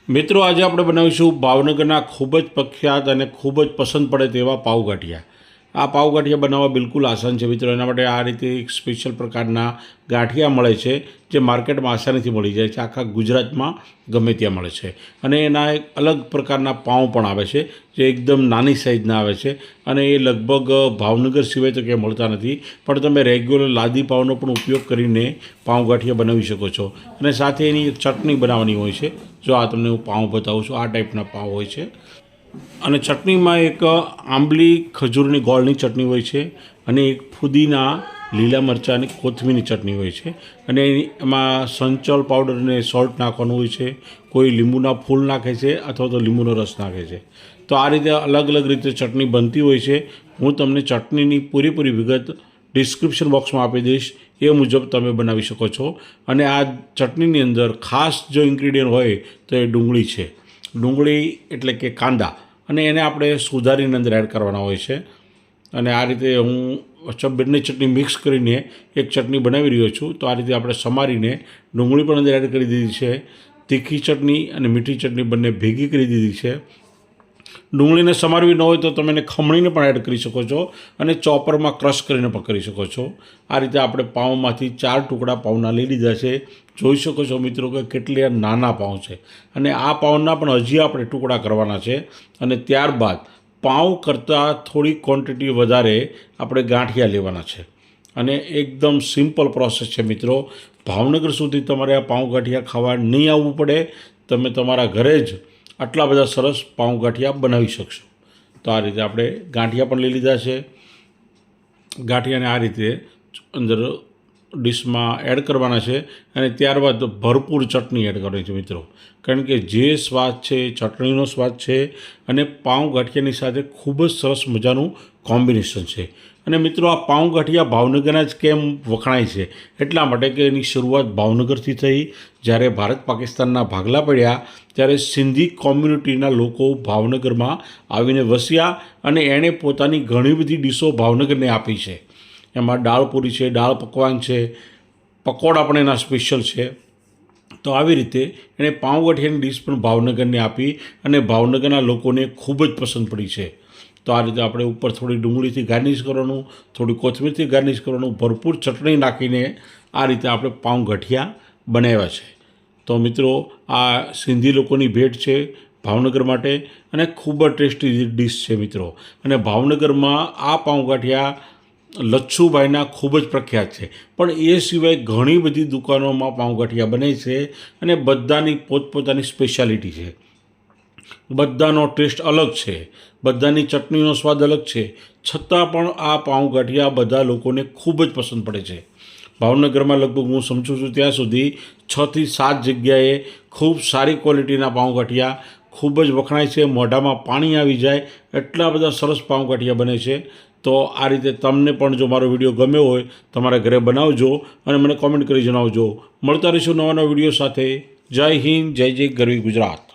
મિત્રો આજે આપણે બનાવીશું ભાવનગરના ખૂબ જ પ્રખ્યાત અને ખૂબ જ પસંદ પડે તેવા પાવગાંઠિયા। આ પાવગાંઠિયા બનાવવા બિલકુલ આસાન છે મિત્રો। એના માટે આ રીતે એક સ્પેશિયલ પ્રકારના ગાંઠિયા મળે છે જે માર્કેટમાં આસાનીથી મળી જાય છે। આખા ગુજરાતમાં ગમે ત્યાં મળે છે અને એના એક અલગ પ્રકારના પાઉં પણ આવે છે જે એકદમ નાની સાઇઝના આવે છે અને એ લગભગ ભાવનગર સિવાય તો ક્યાંય મળતા નથી, પણ તમે રેગ્યુલર લાદી પાઉંનો પણ ઉપયોગ કરીને પાવગાંઠિયા બનાવી શકો છો। અને સાથે એની એક ચટણી બનાવવાની હોય છે। જો આ તમને હું પાઉં બતાવું છું, આ ટાઈપના પાઉં હોય છે અને ચટણીમાં એક આંબલી ખજૂરની ગોળની ચટણી હોય છે અને એક ફુદીના લીલા મરચાં અને કોથમીરની ચટણી હોય છે અને એમાં સંચળ પાવડર અને સોલ્ટ નાખવાનું હોય છે। કોઈ લીંબુના ફૂલ નાખે છે અથવા તો લીંબુનો રસ નાખે છે। તો આ રીતે અલગ અલગ રીતે ચટણી બનતી હોય છે। હું તમને ચટણીની પૂરેપૂરી વિગત ડિસ્ક્રિપ્શન બોક્સમાં આપી દઈશ, એ મુજબ તમે બનાવી શકો છો। અને આ ચટણીની અંદર ખાસ જો ઇન્ગ્રીડિયન્ટ હોય તો એ ડુંગળી છે। ડુંગળી એટલે કે કાંદા, અને એને આપણે સુધારીને અંદર એડ કરવાના હોય છે। અને આ રીતે હું બંને ચટણી મિક્સ કરીને એક ચટણી બનાવી રહ્યો છું। તો આ રીતે આપણે સમારીને ડુંગળી પણ અંદર એડ કરી દીધી છે, તીખી ચટણી અને મીઠી ચટણી બંને ભેગી કરી દીધી છે। ડુંગળીને સમારવી ન હોય તો તમે એને ખમણીને પણ એડ કરી શકો છો અને ચોપરમાં ક્રશ કરીને પણ કરી શકો છો। આ રીતે આપણે પાઉંમાંથી 4 ટુકડા પાઉંના લઈ લીધા છે। જોઈ શકો છો મિત્રો કે કેટલા નાના પાઉં છે અને આ પાઉંના પણ હજી આપણે ટુકડા કરવાના છે અને ત્યારબાદ પાઉં કરતાં થોડી ક્વોન્ટિટી વધારે આપણે ગાંઠિયા લેવાના છે અને એકદમ સિમ્પલ પ્રોસેસ છે મિત્રો। ભાવનગર સુધી તમારે આ પાઉં ગાંઠિયા ખાવા નહીં આવવું પડે, તમે તમારા ઘરે જ આટલા બધા સરસ પાઉં ગાંઠિયા બનાવી શકશો। તો આ રીતે આપણે ગાંઠિયા પણ લઈ લીધા છે। ગાંઠિયાને આ રીતે અંદર ડીશમાં એડ કરવાના છે અને ત્યારબાદ ભરપૂર ચટણી એડ કરવાની છે મિત્રો, કારણ કે જે સ્વાદ છે એ ચટણીનો સ્વાદ છે અને પાઉં ગાંઠિયાની સાથે ખૂબ જ સરસ મજાનું કોમ્બિનેશન છે। અને મિત્રો આ પાઉં ગાંઠિયા ભાવનગરના જ કેમ વખણાય છે? એટલા માટે કે એની શરૂઆત ભાવનગરથી થઈ। જ્યારે ભારત પાકિસ્તાનના ભાગલા પડ્યા ત્યારે સિંધી કોમ્યુનિટીના લોકો ભાવનગરમાં આવીને વસ્યા અને એણે પોતાની ઘણી બધી ડીશો ભાવનગરને આપી છે। એમાં દાળ પૂરી છે, દાળ પકવાન છે, પકોડા પણ એના સ્પેશિયલ છે। તો આવી રીતે એણે પાઉં ગાંઠિયાની ડીશ પણ ભાવનગરને આપી અને ભાવનગરના લોકોને ખૂબ જ પસંદ પડી છે। તો આ રીતે આપણે ઉપર થોડી ડુંગળીથી ગાર્નિશ કરવાનું, થોડી કોથમીરથી ગાર્નિશ કરવાનું, ભરપૂર ચટણી નાખીને આ રીતે આપણે પાઉં ગાંઠિયા બનાવ્યા છે। તો મિત્રો આ સિંધી લોકોની ભેટ છે ભાવનગર માટે અને ખૂબ જ ટેસ્ટી ડીશ છે મિત્રો। અને ભાવનગરમાં આ પાઉં ગાંઠિયા લચ્છુભાઈના ખૂબ જ પ્રખ્યાત છે, પણ એ સિવાય ઘણી બધી દુકાનોમાં પાઉં ગાંઠિયા બને છે અને બધાની પોતપોતાની સ્પેશિયાલિટી છે, બધાનો ટેસ્ટ અલગ છે, બધાની ચટણીનો સ્વાદ અલગ છે, છતાં પણ આ પાઉં ગાંઠિયા બધા લોકોને ખૂબ જ પસંદ પડે છે। ભાવનગરમાં લગભગ હું સમજું છું ત્યાં સુધી 6 થી 7 જગ્યાએ ખૂબ સારી ક્વોલિટીના પાઉં ગાંઠિયા ખૂબ જ વખણાય છે, મોઢામાં પાણી આવી જાય એટલા બધા સરસ પાઉં ગાંઠિયા બને છે। તો આ રીતે તમને પણ જો મારો વિડીયો ગમ્યો હોય તમારા ઘરે બનાવજો અને મને કોમેન્ટ કરી જણાવજો। મળતા રહીશું નવા નવા વિડીયો સાથે। જય હિન્દ, જય જય ગરવી ગુજરાત।